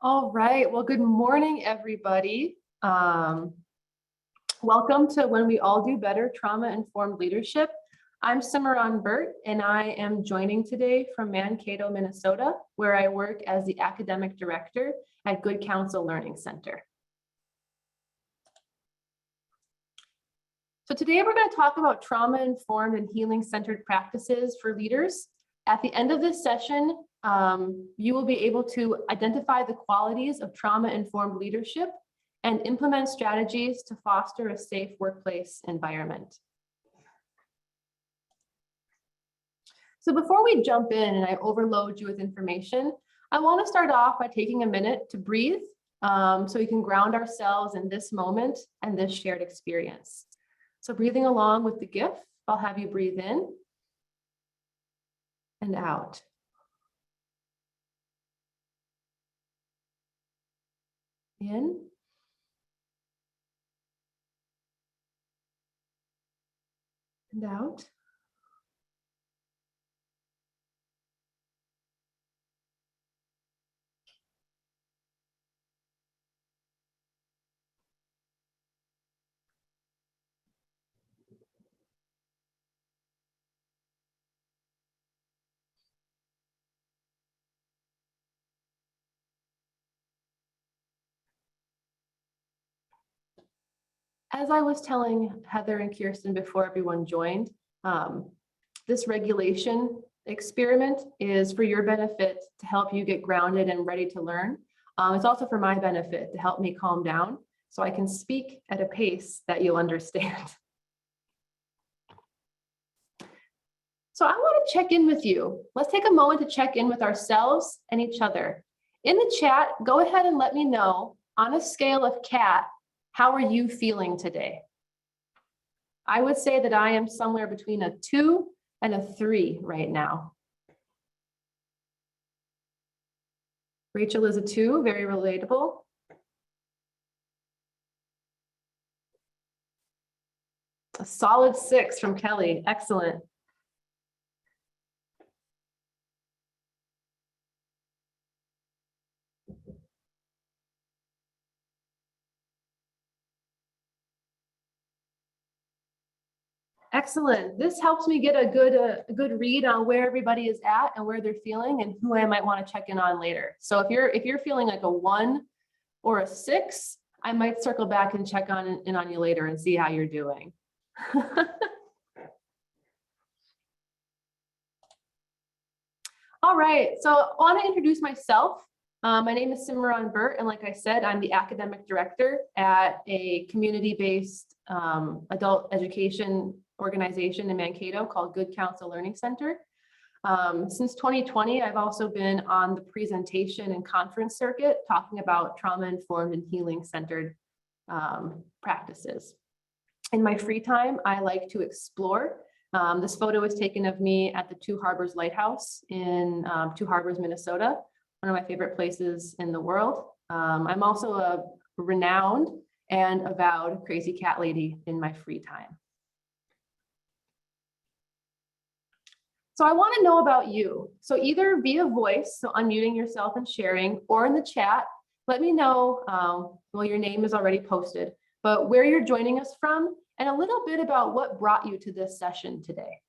All right. Well, good morning, everybody. Welcome to When We All Do Better, Trauma-Informed Leadership. I'm Simran Burt, and I am joining today from Mankato, Minnesota, where I work as the Academic Director at Good Counsel Learning Center. So today we're going to talk about trauma-informed and healing-centered practices for leaders. At the end of this session, you will be able to identify the qualities of trauma-informed leadership and implement strategies to foster a safe workplace environment. So before we jump in and I overload you with information, I want to start off by taking a minute to breathe so we can ground ourselves in this moment and this shared experience. So breathing along with the GIF, I'll have you breathe in and out. In and out. As I was telling Heather and Kirsten before everyone joined, this regulation experiment is for your benefit to help you get grounded and ready to learn. It's also for my benefit to help me calm down so I can speak at a pace that you'll understand. So I want to check in with you. Let's take a moment to check in with ourselves and each other. In the chat, go ahead and let me know, on a scale of cat, how are you feeling today? I would say that I am somewhere between a 2 and a 3 right now. Rachel is a 2, very relatable. A solid 6 from Kelly, excellent. Excellent. This helps me get a good read on where everybody is at and where they're feeling and who I might want to check in on later. So if you're feeling like a 1 or a 6, I might circle back and check in on you later and see how you're doing. All right, so I want to introduce myself. My name is Simran Burt, and like I said, I'm the academic director at a community-based adult education organization in Mankato called Good Counsel Learning Center. Since 2020, I've also been on the presentation and conference circuit talking about trauma-informed and healing-centered practices. In my free time, I like to explore. This photo was taken of me at the Two Harbors Lighthouse in Two Harbors, Minnesota, one of my favorite places in the world. I'm also a renowned and avowed crazy cat lady in my free time. So I want to know about you. So either via voice, so unmuting yourself and sharing, or in the chat, let me know, well, your name is already posted, but where you're joining us from and a little bit about what brought you to this session today.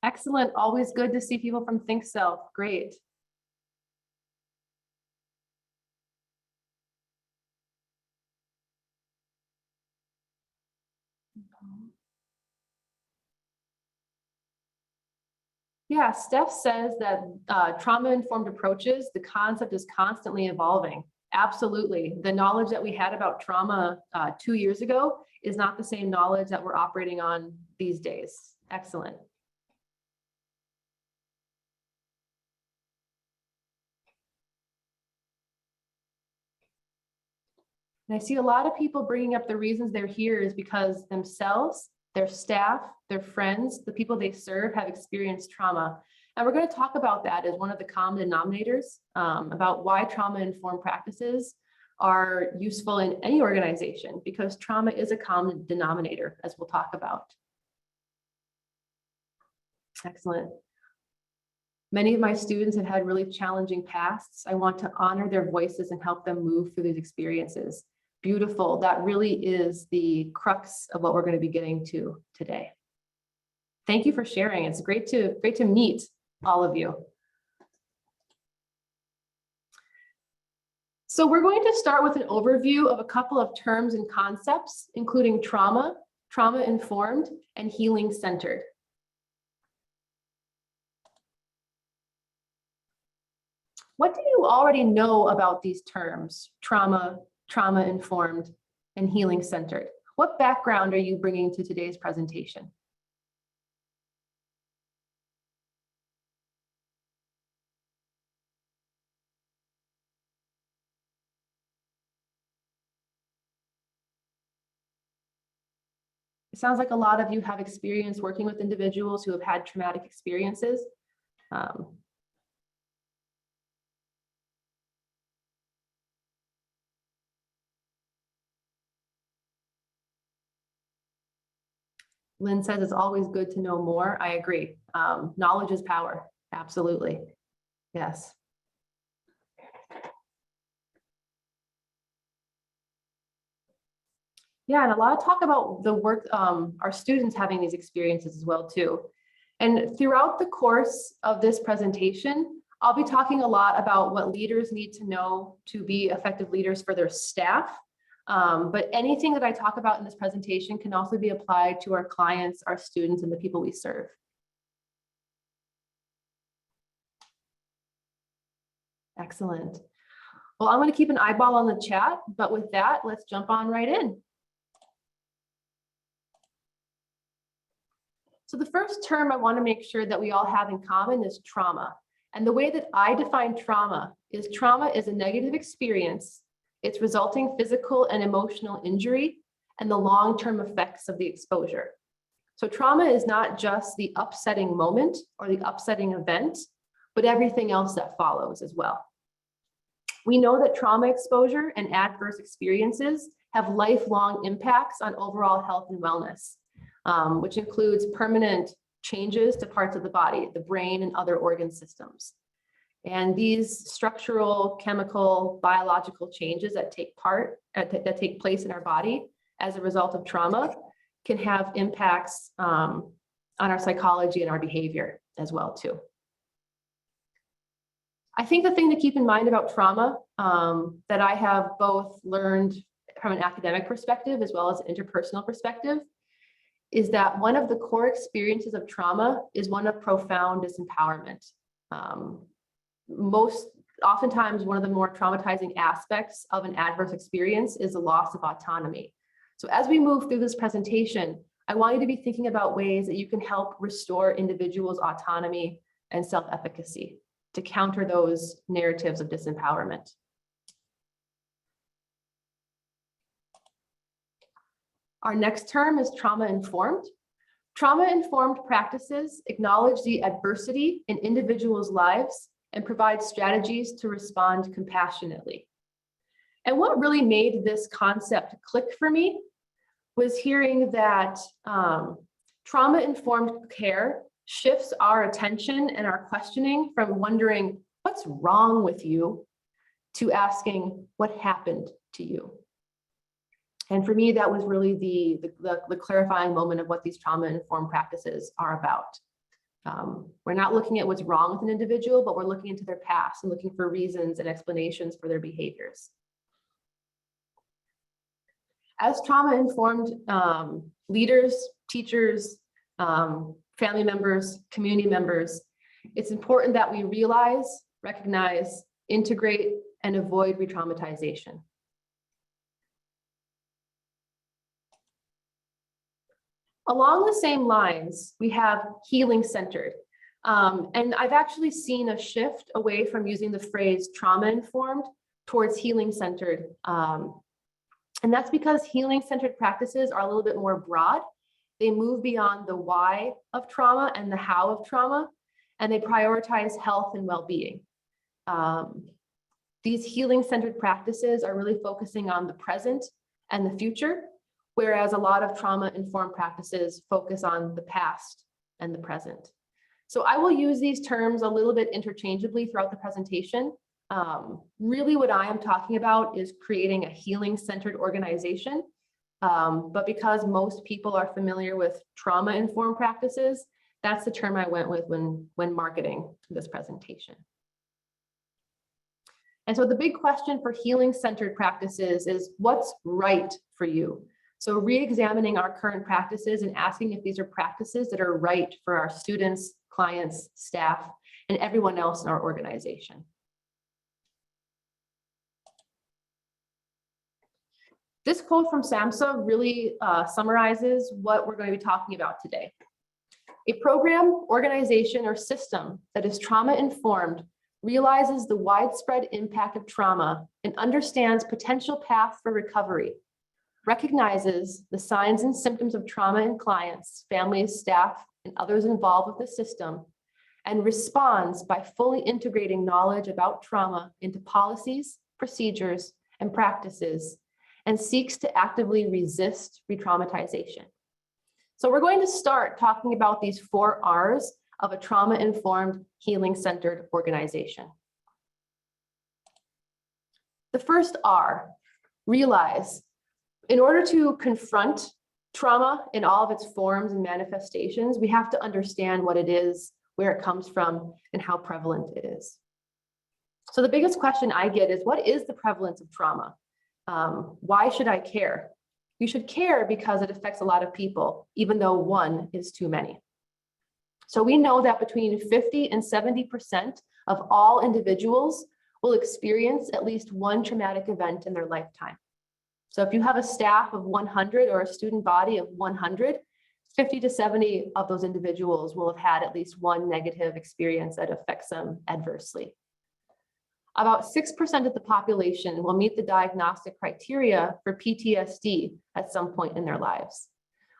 Excellent. Always good to see people from Think Self. Great. Yeah, Steph says that trauma-informed approaches, the concept is constantly evolving. Absolutely. The knowledge that we had about trauma 2 years ago is not the same knowledge that we're operating on these days. Excellent. And I see a lot of people bringing up the reasons they're here is because themselves, their staff, their friends, the people they serve have experienced trauma. And we're going to talk about that as one of the common denominators about why trauma-informed practices are useful in any organization because trauma is a common denominator, as we'll talk about. Excellent. Many of my students have had really challenging pasts. I want to honor their voices and help them move through these experiences. Beautiful. That really is the crux of what we're going to be getting to today. Thank you for sharing. It's great to meet all of you. So we're going to start with an overview of a couple of terms and concepts, including trauma, trauma-informed, and healing-centered. What do you already know about these terms, trauma, trauma-informed, and healing-centered? What background are you bringing to today's presentation? It sounds like a lot of you have experience working with individuals who have had traumatic experiences. Lynn says it's always good to know more. I agree. Knowledge is power. Absolutely. Yes. Yeah, and a lot of talk about the work, our students having these experiences as well too. And throughout the course of this presentation, I'll be talking a lot about what leaders need to know to be effective leaders for their staff. But anything that I talk about in this presentation can also be applied to our clients, our students, and the people we serve. Excellent. Well, I'm going to keep an eyeball on the chat, but with that, let's jump on right in. So the first term I want to make sure that we all have in common is trauma. And the way that I define trauma is a negative experience, its resulting physical and emotional injury, and the long-term effects of the exposure. So trauma is not just the upsetting moment or the upsetting event, but everything else that follows as well. We know that trauma exposure and adverse experiences have lifelong impacts on overall health and wellness, which includes permanent changes to parts of the body, the brain, and other organ systems. And these structural, chemical, biological changes that take place in our body as a result of trauma can have impacts on our psychology and our behavior as well too. I think the thing to keep in mind about trauma that I have both learned from an academic perspective as well as an interpersonal perspective is that one of the core experiences of trauma is one of profound disempowerment. Oftentimes, one of the more traumatizing aspects of an adverse experience is the loss of autonomy. So as we move through this presentation, I want you to be thinking about ways that you can help restore individuals' autonomy and self-efficacy to counter those narratives of disempowerment. Our next term is trauma-informed. Trauma-informed practices acknowledge the adversity in individuals' lives and provide strategies to respond compassionately. And what really made this concept click for me was hearing that trauma-informed care shifts our attention and our questioning from wondering what's wrong with you to asking what happened to you. And for me, that was really the clarifying moment of what these trauma-informed practices are about. We're not looking at what's wrong with an individual, but we're looking into their past and looking for reasons and explanations for their behaviors. As trauma-informed leaders, teachers, family members, community members, it's important that we realize, recognize, integrate, and avoid re-traumatization. Along the same lines, we have healing-centered. And I've actually seen a shift away from using the phrase trauma-informed towards healing-centered. And that's because healing-centered practices are a little bit more broad. They move beyond the why of trauma and the how of trauma, and they prioritize health and well-being. These healing-centered practices are really focusing on the present and the future, whereas a lot of trauma-informed practices focus on the past and the present. So I will use these terms a little bit interchangeably throughout the presentation. Really what I am talking about is creating a healing-centered organization. But because most people are familiar with trauma-informed practices, that's the term I went with when marketing this presentation. And so the big question for healing-centered practices is what's right for you? So re-examining our current practices and asking if these are practices that are right for our students, clients, staff, and everyone else in our organization. This quote from SAMHSA really summarizes what we're going to be talking about today. A program, organization, or system that is trauma-informed realizes the widespread impact of trauma and understands potential paths for recovery, recognizes the signs and symptoms of trauma in clients, families, staff, and others involved with the system, and responds by fully integrating knowledge about trauma into policies, procedures, and practices, and seeks to actively resist re-traumatization. So we're going to start talking about these 4 R's of a trauma-informed, healing-centered organization. The first R, realize. In order to confront trauma in all of its forms and manifestations, we have to understand what it is, where it comes from, and how prevalent it is. So the biggest question I get is, what is the prevalence of trauma? Why should I care? You should care because it affects a lot of people, even though one is too many. So we know that between 50 and 70% of all individuals will experience at least one traumatic event in their lifetime. So if you have a staff of 100 or a student body of 100, 50 to 70 of those individuals will have had at least one negative experience that affects them adversely. About 6% of the population will meet the diagnostic criteria for PTSD at some point in their lives.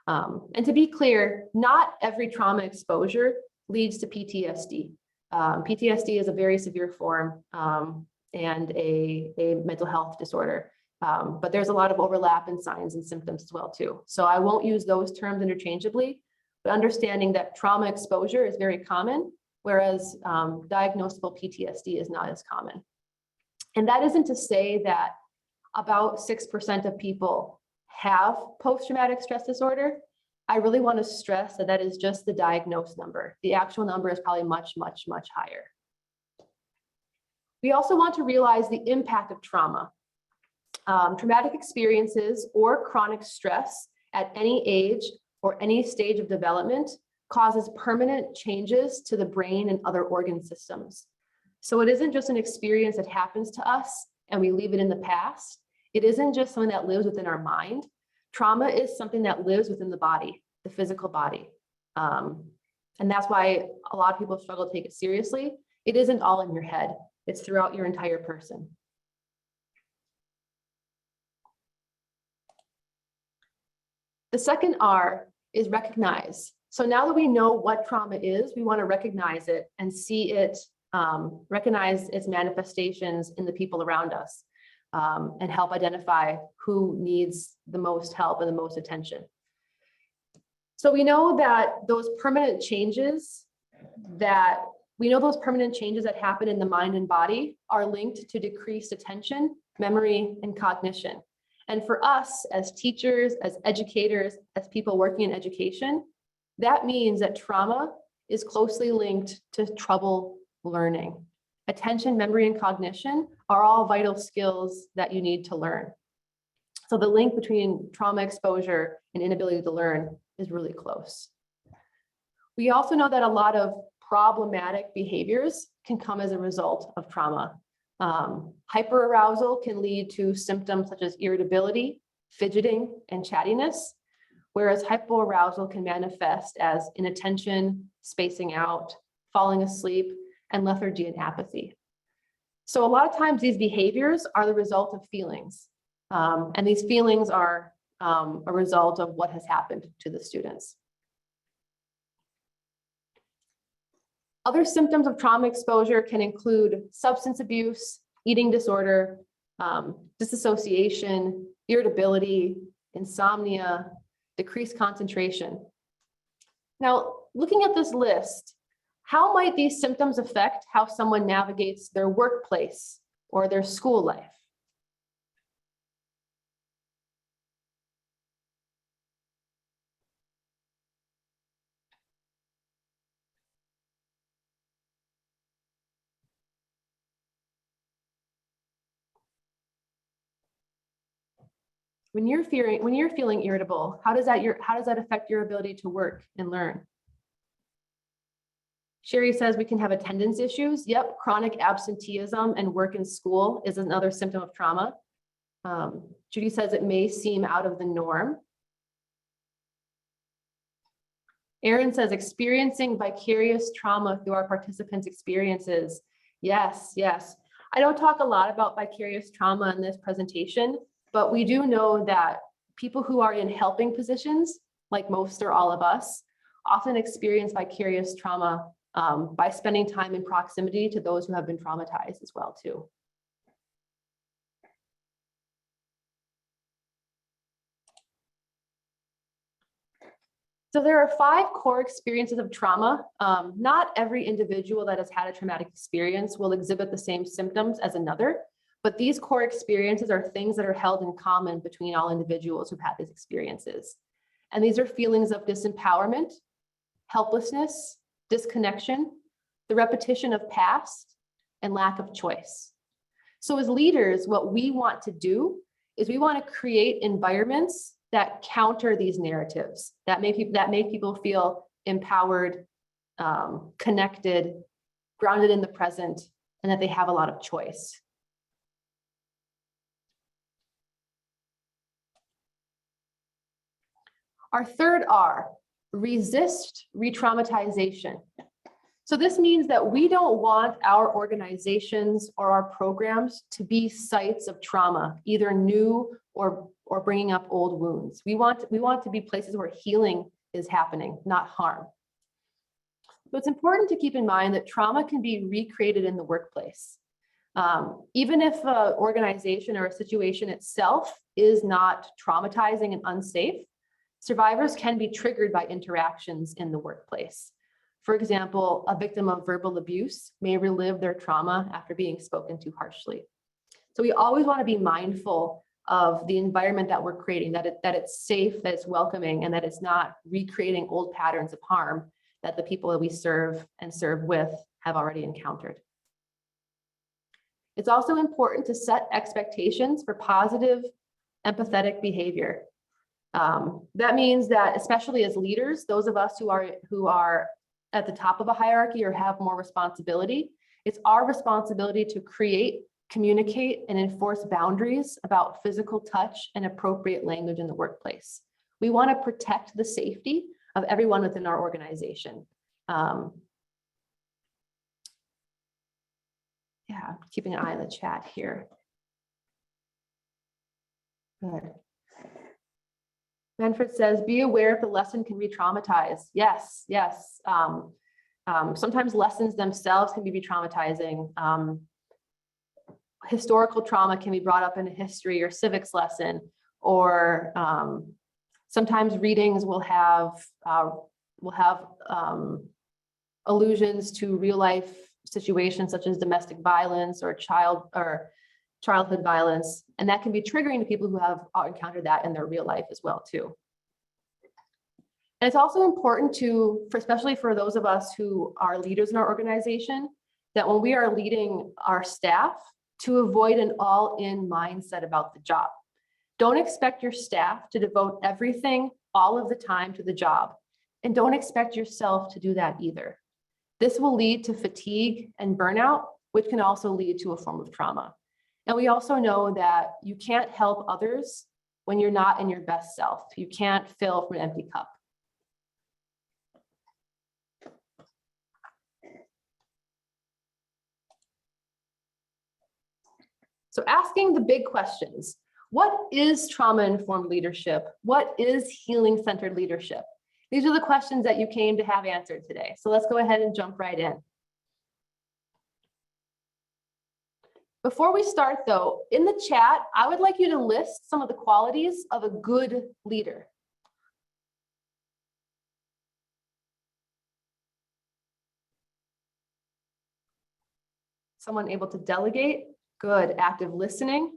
And to be clear, not every trauma exposure leads to PTSD. PTSD is a very severe form and a mental health disorder. But there's a lot of overlap in signs and symptoms as well too. So I won't use those terms interchangeably, but understanding that trauma exposure is very common, whereas diagnosable PTSD is not as common. And that isn't to say that about 6% of people have post-traumatic stress disorder. I really want to stress that that is just the diagnosed number. The actual number is probably much, much, much higher. We also want to realize the impact of trauma. Traumatic experiences or chronic stress at any age or any stage of development causes permanent changes to the brain and other organ systems. So it isn't just an experience that happens to us and we leave it in the past. It isn't just something that lives within our mind. Trauma is something that lives within the body, the physical body. And that's why a lot of people struggle to take it seriously. It isn't all in your head. It's throughout your entire person. The second R is recognize. So now that we know what trauma is, we want to recognize it and see it, recognize its manifestations in the people around us, and help identify who needs the most help and the most attention. So we know that those permanent changes that happen in the mind and body are linked to decreased attention, memory, and cognition. And for us as teachers, as educators, as people working in education, that means that trauma is closely linked to trouble learning. Attention, memory, and cognition are all vital skills that you need to learn. So the link between trauma exposure and inability to learn is really close. We also know that a lot of problematic behaviors can come as a result of trauma. Hyperarousal can lead to symptoms such as irritability, fidgeting, and chattiness, whereas hypoarousal can manifest as inattention, spacing out, falling asleep, and lethargy and apathy. So a lot of times these behaviors are the result of feelings, and these feelings are a result of what has happened to the students. Other symptoms of trauma exposure can include substance abuse, eating disorder, disassociation, irritability, insomnia, decreased concentration. Now, looking at this list, how might these symptoms affect how someone navigates their workplace or their school life? When you're feeling irritable, how does that affect your ability to work and learn? Sherry says we can have attendance issues. Yep, chronic absenteeism and work in school is another symptom of trauma. Judy says it may seem out of the norm. Erin says experiencing vicarious trauma through our participants' experiences. Yes, yes. I don't talk a lot about vicarious trauma in this presentation, but we do know that people who are in helping positions, like most or all of us, often experience vicarious trauma by spending time in proximity to those who have been traumatized as well too. So there are 5 core experiences of trauma. Not every individual that has had a traumatic experience will exhibit the same symptoms as another, but these core experiences are things that are held in common between all individuals who've had these experiences. And these are feelings of disempowerment, helplessness, disconnection, the repetition of past, and lack of choice. So as leaders, what we want to do is we want to create environments that counter these narratives, that make people feel empowered, connected, grounded in the present, and that they have a lot of choice. Our third R, resist re-traumatization. So this means that we don't want our organizations or our programs to be sites of trauma, either new or bringing up old wounds. We want to be places where healing is happening, not harm. So it's important to keep in mind that trauma can be recreated in the workplace. Even if an organization or a situation itself is not traumatizing and unsafe, survivors can be triggered by interactions in the workplace. For example, a victim of verbal abuse may relive their trauma after being spoken to harshly. So we always want to be mindful of the environment that we're creating, that it's safe, that it's welcoming, and that it's not recreating old patterns of harm that the people that we serve and serve with have already encountered. It's also important to set expectations for positive, empathetic behavior. That means that, especially as leaders, those of us who are at the top of a hierarchy or have more responsibility, it's our responsibility to create, communicate, and enforce boundaries about physical touch and appropriate language in the workplace. We want to protect the safety of everyone within our organization. Yeah, keeping an eye on the chat here. Good. Manfred says, be aware if the lesson can re-traumatize. Yes, yes. Sometimes lessons themselves can be re-traumatizing. Historical trauma can be brought up in a history or civics lesson, or sometimes readings will have allusions to real life situations such as domestic violence or childhood violence, and that can be triggering to people who have encountered that in their real life as well too. And it's also important especially for those of us who are leaders in our organization, that when we are leading our staff, to avoid an all-in mindset about the job. Don't expect your staff to devote everything all of the time to the job, and don't expect yourself to do that either. This will lead to fatigue and burnout, which can also lead to a form of trauma. And we also know that you can't help others when you're not in your best self. You can't fill from an empty cup. So asking the big questions. What is trauma-informed leadership? What is healing-centered leadership? These are the questions that you came to have answered today. So let's go ahead and jump right in. Before we start though, in the chat, I would like you to list some of the qualities of a good leader. Someone able to delegate, good, active listening,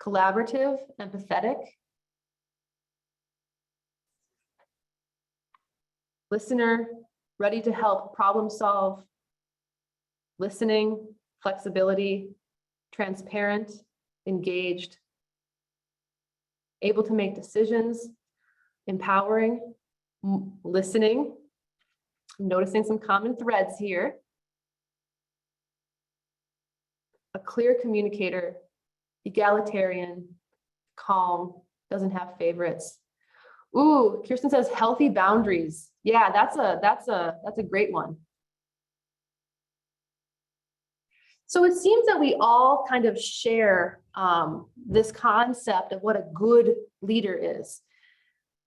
collaborative, empathetic, listener, ready to help problem solve, listening, flexibility, transparent, engaged, able to make decisions, empowering, listening. I'm noticing some common threads here. A clear communicator, egalitarian, calm, doesn't have favorites. Ooh, Kirsten says healthy boundaries. Yeah, that's a great one. So it seems that we all kind of share this concept of what a good leader is.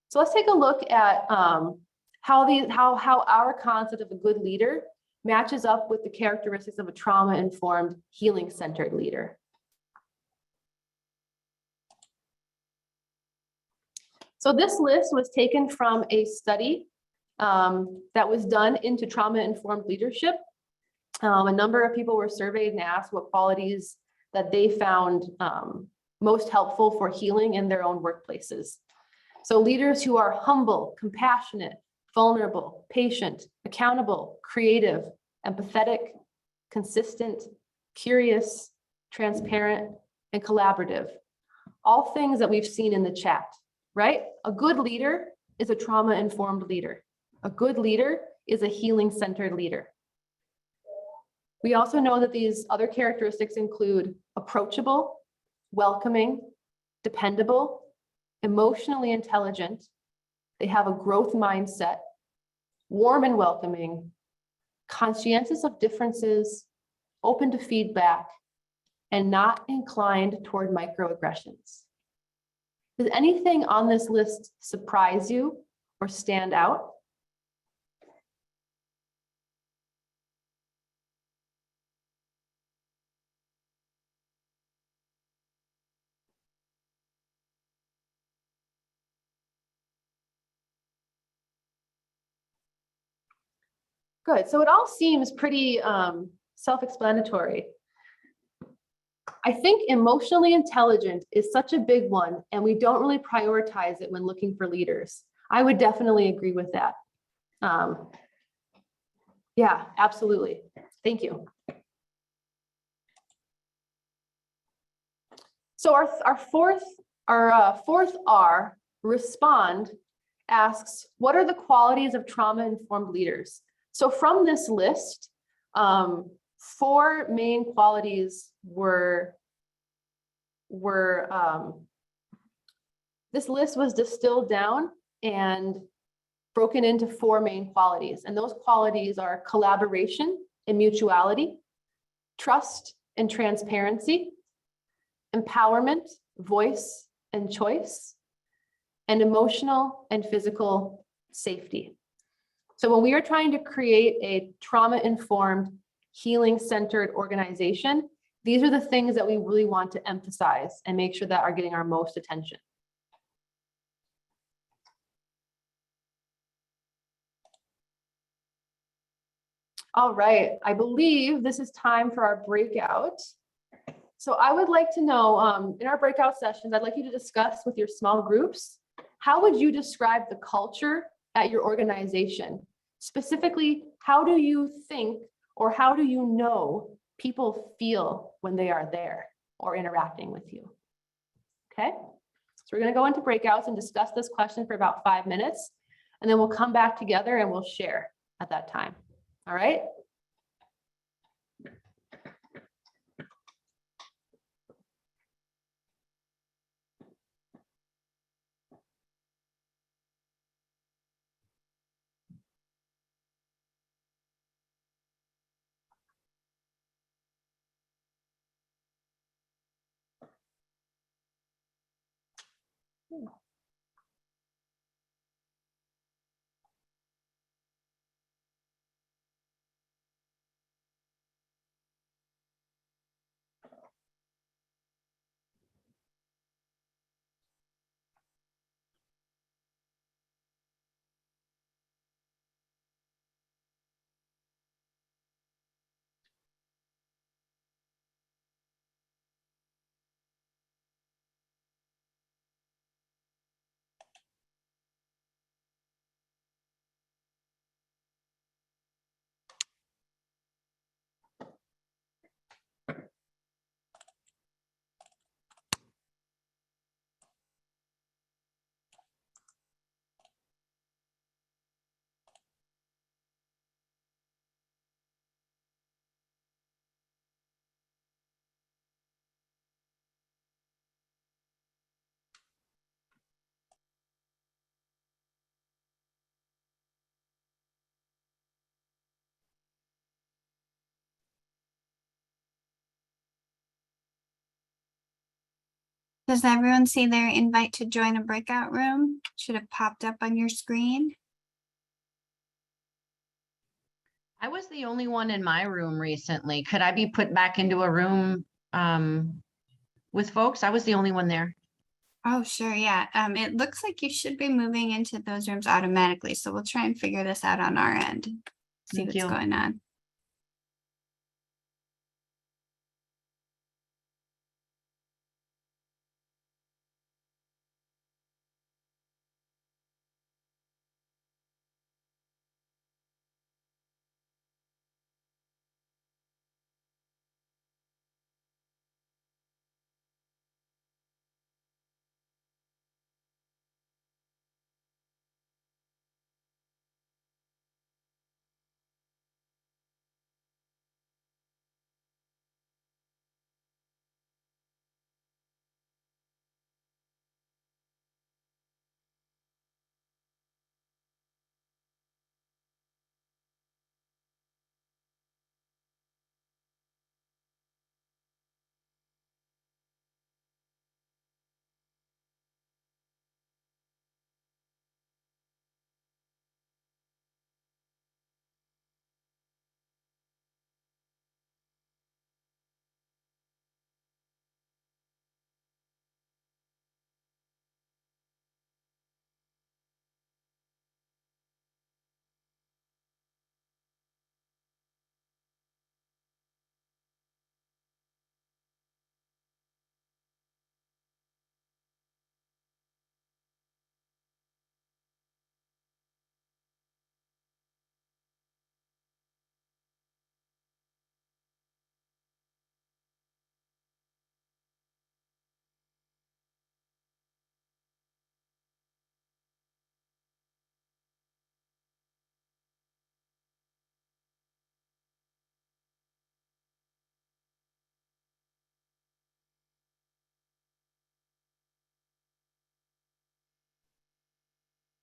So let's take a look at how our concept of a good leader matches up with the characteristics of a trauma-informed, healing-centered leader. So this list was taken from a study that was done into trauma-informed leadership. A number of people were surveyed and asked what qualities that they found most helpful for healing in their own workplaces. So leaders who are humble, compassionate, vulnerable, patient, accountable, creative, empathetic, consistent, curious, transparent, and collaborative. All things that we've seen in the chat, right? A good leader is a trauma-informed leader. A good leader is a healing-centered leader. We also know that these other characteristics include approachable, welcoming, dependable, emotionally intelligent. They have a growth mindset, warm and welcoming, conscientious of differences, open to feedback, and not inclined toward microaggressions. Does anything on this list surprise you or stand out? Good, so it all seems pretty self-explanatory. I think emotionally intelligent is such a big one, and we don't really prioritize it when looking for leaders. I would definitely agree with that. Yeah, absolutely. Thank you. So our fourth R, respond, asks, what are the qualities of trauma-informed leaders? So from this list, 4 main qualities this list was distilled down and broken into 4 main qualities. And those qualities are collaboration and mutuality, trust and transparency, empowerment, voice and choice, and emotional and physical safety. So when we are trying to create a trauma-informed, healing-centered organization, these are the things that we really want to emphasize and make sure that are getting our most attention. All right, I believe this is time for our breakout. So I would like to know, in our breakout sessions, I'd like you to discuss with your small groups, how would you describe the culture at your organization? Specifically, how do you think or how do you know people feel when they are there or interacting with you? Okay, so we're going to go into breakouts and discuss this question for about 5 minutes, and then we'll come back together and we'll share at that time. All right. Does everyone see their invite to join a breakout room? Should have popped up on your screen. I was the only one in my room recently. Could I be put back into a room with folks? I was the only one there. Oh, sure. Yeah. It looks like you should be moving into those rooms automatically. So we'll try and figure this out on our end. See Thank what's you. going on.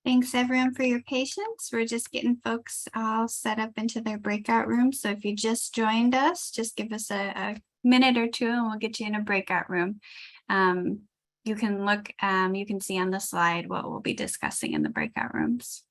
Thanks everyone for your patience. We're just getting folks all set up into their breakout room. So if you just joined us, just give us a minute or two and we'll get you in a breakout room. You can look, you can see on the slide what we'll be discussing in the breakout rooms.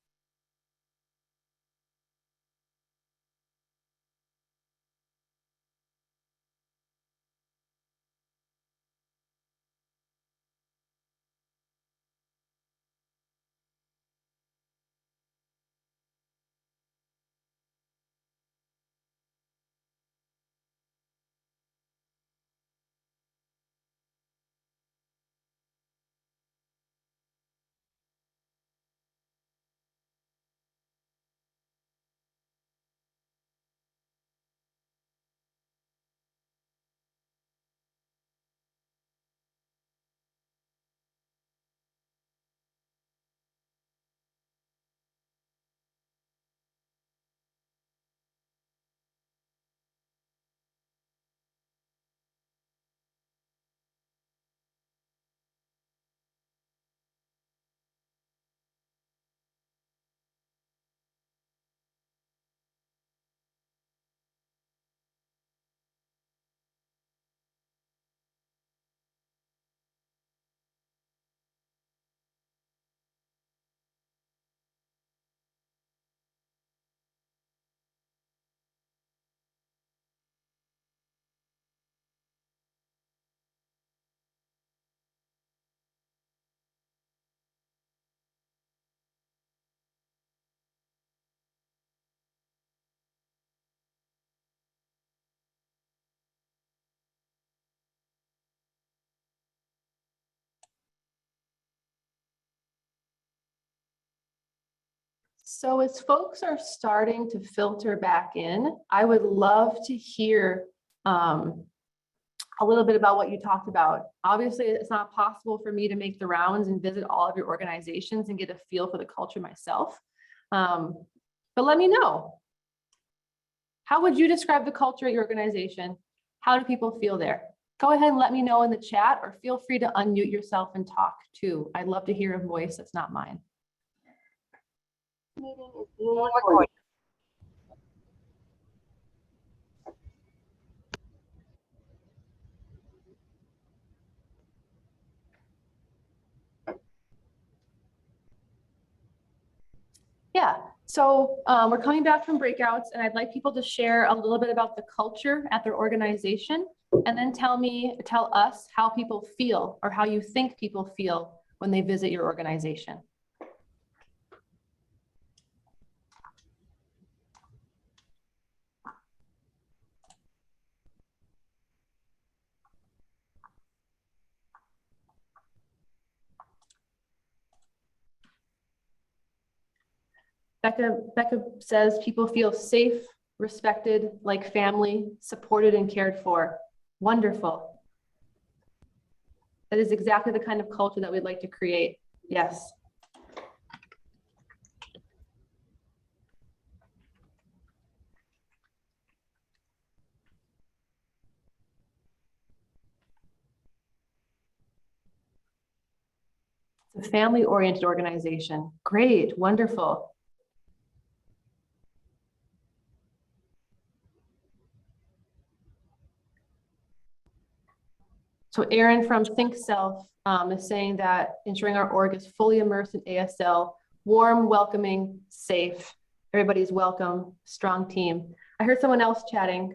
So as folks are starting to filter back in, I would love to hear a little bit about what you talked about. Obviously, it's not possible for me to make the rounds and visit all of your organizations and get a feel for the culture myself. But let me know. How would you describe the culture at your organization? How do people feel there? Go ahead and let me know in the chat, or feel free to unmute yourself and talk too. I'd love to hear a voice that's not mine. Meeting is being recorded. Yeah, so we're coming back from breakouts and I'd like people to share a little bit about the culture at their organization and then tell us how people feel or how you think people feel when they visit your organization. Becca says people feel safe, respected, like family, supported and cared for. Wonderful. That is exactly the kind of culture that we'd like to create. Yes. It's a family-oriented organization. Great, wonderful. So Erin from Think Self is saying that ensuring our org is fully immersed in ASL, warm, welcoming, safe. Everybody's welcome, strong team. I heard someone else chatting.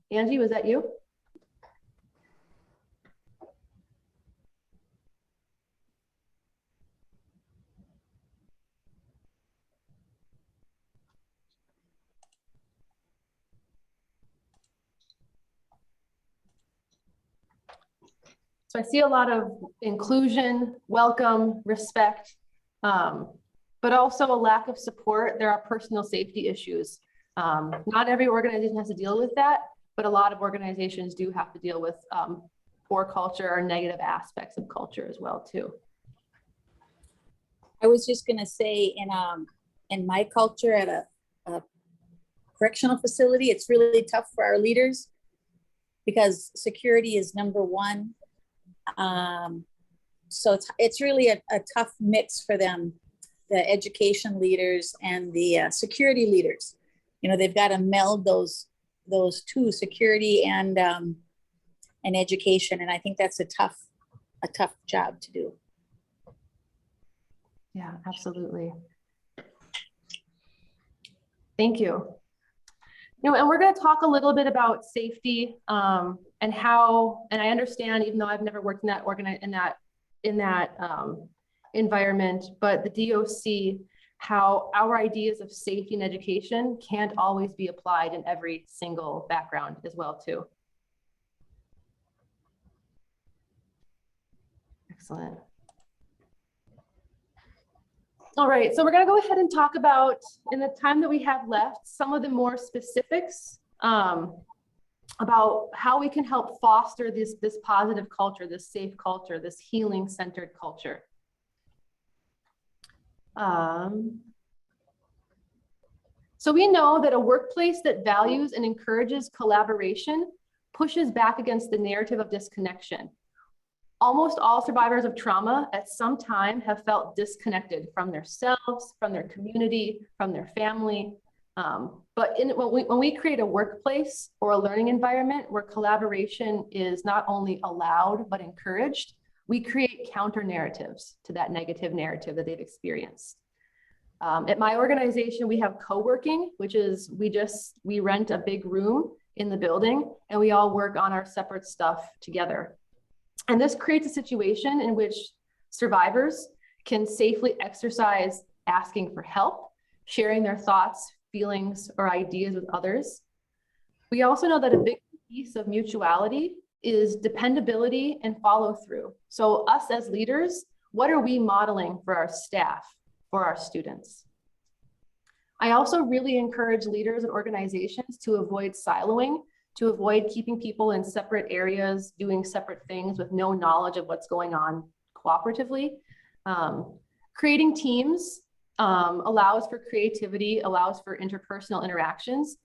Angie, was that you? So I see a lot of inclusion, welcome, respect, but also a lack of support. There are personal safety issues. Not every organization has to deal with that, but a lot of organizations do have to deal with poor culture or negative aspects of culture as well too. I was just gonna say in my culture at a correctional facility, it's really tough for our leaders because security is number one. So it's really a tough mix for them, the education leaders and the security leaders. You know, they've got to meld those two, security and education. And I think that's a tough job to do. Yeah, absolutely. Thank you. You know, and we're going to talk a little bit about safety and how, and I understand, even though I've never worked in that environment, but the DOC, how our ideas of safety and education can't always be applied in every single background as well too. Excellent. All right, so we're going to go ahead and talk about, in the time that we have left, some of the more specifics about how we can help foster this positive culture, this safe culture, this healing-centered culture. So we know that a workplace that values and encourages collaboration pushes back against the narrative of disconnection. Almost all survivors of trauma at some time have felt disconnected from themselves, from their community, from their family. But when we create a workplace or a learning environment where collaboration is not only allowed, but encouraged, we create counter narratives to that negative narrative that they've experienced. At my organization, we have co-working, which is we rent a big room in the building and we all work on our separate stuff together. And this creates a situation in which survivors can safely exercise asking for help, sharing their thoughts, feelings, or ideas with others. We also know that a big piece of mutuality is dependability and follow through. So us as leaders, what are we modeling for our staff, for our students? I also really encourage leaders and organizations to avoid siloing, to avoid keeping people in separate areas, doing separate things with no knowledge of what's going on cooperatively. Creating teams allows for creativity, allows for interpersonal interactions,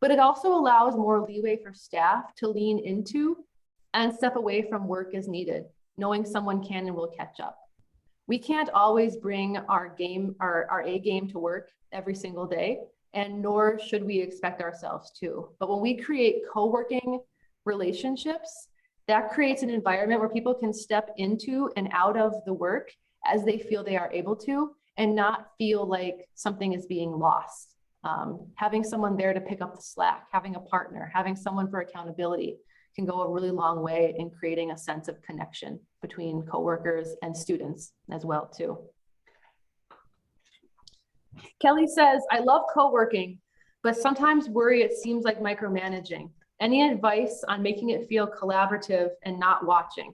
but it also allows more leeway for staff to lean into and step away from work as needed, knowing someone can and will catch up. We can't always bring our A game to work every single day, and nor should we expect ourselves to. But when we create co-working relationships, that creates an environment where people can step into and out of the work as they feel they are able to, and not feel like something is being lost. Having someone there to pick up the slack, having a partner, having someone for accountability can go a really long way in creating a sense of connection between coworkers and students as well too. Kelly says, I love co-working, but sometimes worry it seems like micromanaging. Any advice on making it feel collaborative and not watching?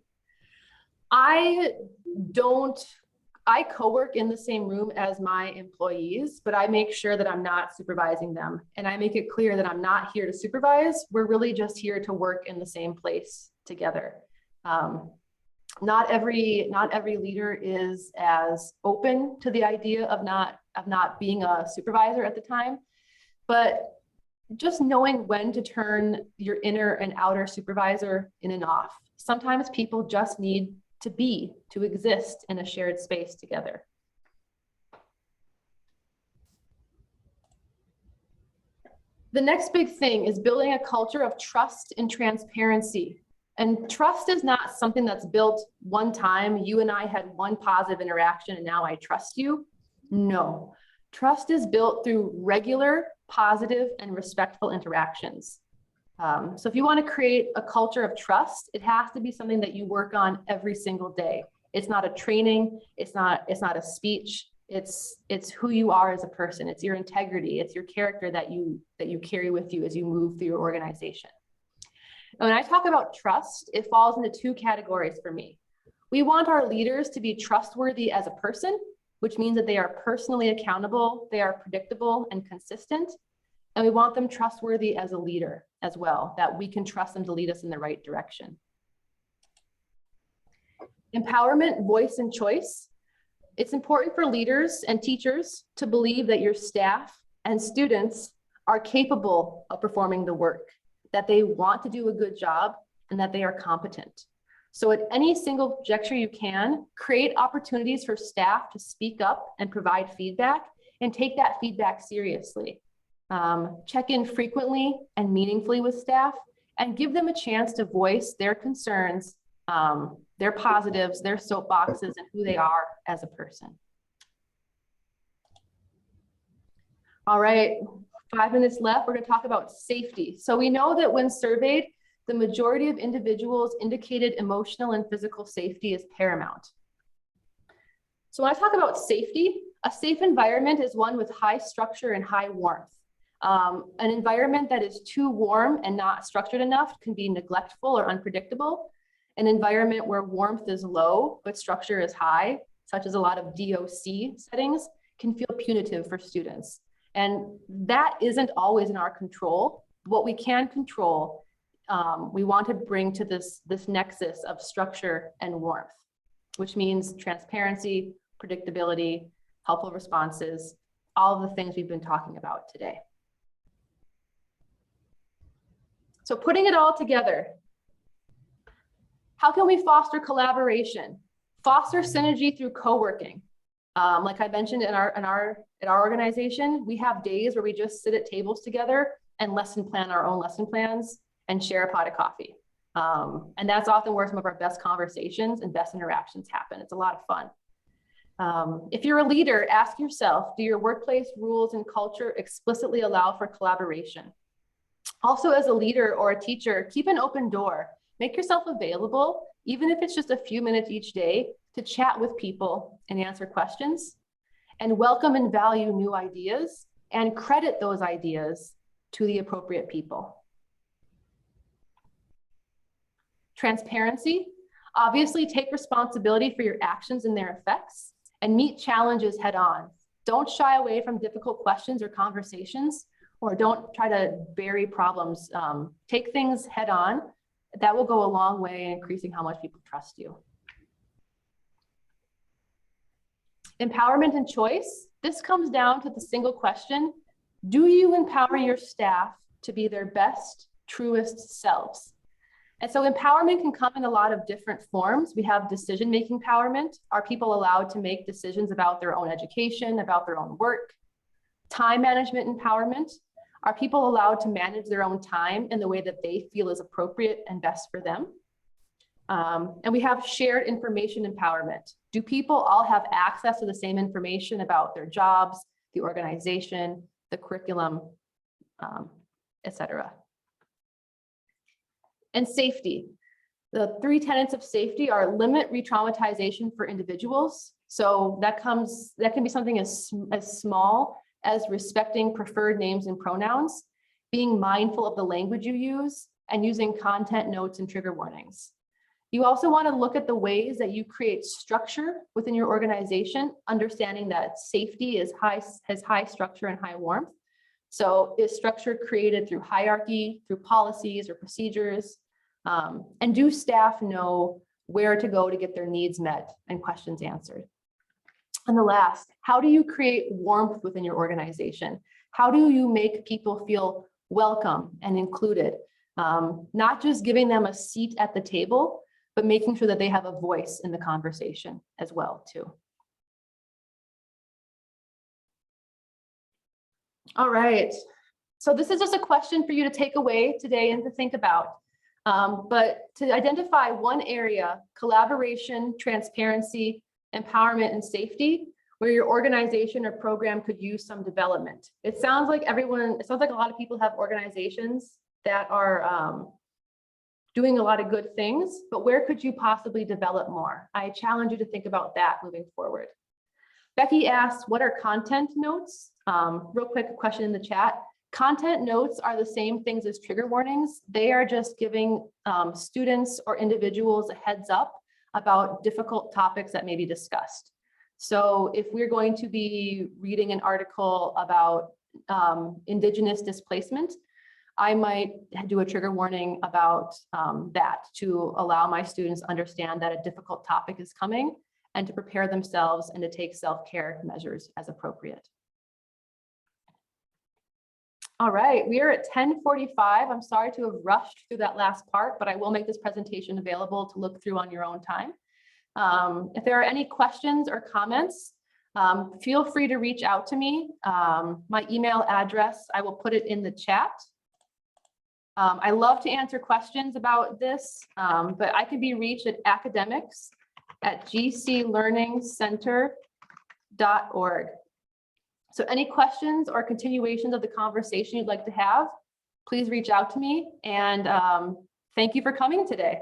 I co-work in the same room as my employees, but I make sure that I'm not supervising them. And I make it clear that I'm not here to supervise. We're really just here to work in the same place together. Not every leader is as open to the idea of not being a supervisor at the time, but just knowing when to turn your inner and outer supervisor in and off. Sometimes people just need to exist in a shared space together. The next big thing is building a culture of trust and transparency. And trust is not something that's built one time. You and I had one positive interaction and now I trust you. No, trust is built through regular, positive, and respectful interactions. So if you want to create a culture of trust, it has to be something that you work on every single day. It's not a training. It's not a speech. It's who you are as a person. It's your integrity. It's your character that you carry with you as you move through your organization. And when I talk about trust, it falls into two categories for me. We want our leaders to be trustworthy as a person, which means that they are personally accountable, they are predictable and consistent. And we want them trustworthy as a leader as well, that we can trust them to lead us in the right direction. Empowerment, voice, and choice. It's important for leaders and teachers to believe that your staff and students are capable of performing the work, that they want to do a good job, and that they are competent. So at any single juncture you can, create opportunities for staff to speak up and provide feedback, and take that feedback seriously. Check in frequently and meaningfully with staff, and give them a chance to voice their concerns, their positives, their soapboxes, and who they are as a person. All right, 5 minutes left. We're going to talk about safety. So we know that when surveyed, the majority of individuals indicated emotional and physical safety is paramount. So when I talk about safety, a safe environment is one with high structure and high warmth. An environment that is too warm and not structured enough can be neglectful or unpredictable. An environment where warmth is low, but structure is high, such as a lot of DOC settings, can feel punitive for students. And that isn't always in our control. What we can control, we want to bring to this nexus of structure and warmth, which means transparency, predictability, helpful responses, all of the things we've been talking about today. So putting it all together, how can we foster collaboration? Foster synergy through co-working. Like I mentioned in our organization, we have days where we just sit at tables together and lesson plan our own lesson plans and share a pot of coffee. And that's often where some of our best conversations and best interactions happen. It's a lot of fun. If you're a leader, ask yourself, do your workplace rules and culture explicitly allow for collaboration? Also, as a leader or a teacher, keep an open door. Make yourself available, even if it's just a few minutes each day, to chat with people and answer questions, and welcome and value new ideas and credit those ideas to the appropriate people. Transparency. Obviously, take responsibility for your actions and their effects, and meet challenges head on. Don't shy away from difficult questions or conversations, or don't try to bury problems. Take things head on. That will go a long way in increasing how much people trust you. Empowerment and choice. This comes down to the single question: do you empower your staff to be their best, truest selves? And so empowerment can come in a lot of different forms. We have decision-making empowerment. Are people allowed to make decisions about their own education, about their own work? Time management empowerment. Are people allowed to manage their own time in the way that they feel is appropriate and best for them? And we have shared information empowerment. Do people all have access to the same information about their jobs, the organization, the curriculum, et cetera? And safety. The 3 tenets of safety are limit re-traumatization for individuals. So that can be something as small as respecting preferred names and pronouns, being mindful of the language you use, and using content notes and trigger warnings. You also want to look at the ways that you create structure within your organization, understanding that safety has high structure and high warmth. So is structure created through hierarchy, through policies or procedures? And do staff know where to go to get their needs met and questions answered? And the last, how do you create warmth within your organization? How do you make people feel welcome and included? Not just giving them a seat at the table, but making sure that they have a voice in the conversation as well, too. All right, so this is just a question for you to take away today and to think about. But to identify one area, collaboration, transparency, empowerment, and safety, where your organization or program could use some development. It sounds like a lot of people have organizations that are doing a lot of good things, but where could you possibly develop more? I challenge you to think about that moving forward. Becky asked, what are content notes? Real quick question in the chat. Content notes are the same things as trigger warnings. They are just giving students or individuals a heads up about difficult topics that may be discussed. So if we're going to be reading an article about Indigenous displacement, I might do a trigger warning about that to allow my students to understand that a difficult topic is coming and to prepare themselves and to take self-care measures as appropriate. All right, we are at 10:45. I'm sorry to have rushed through that last part, but I will make this presentation available to look through on your own time. If there are any questions or comments, feel free to reach out to me. My email address, I will put it in the chat. I love to answer questions about this, but I can be reached at academics@gclearningcenter.org. So any questions or continuations of the conversation you'd like to have, please reach out to me. And thank you for coming today.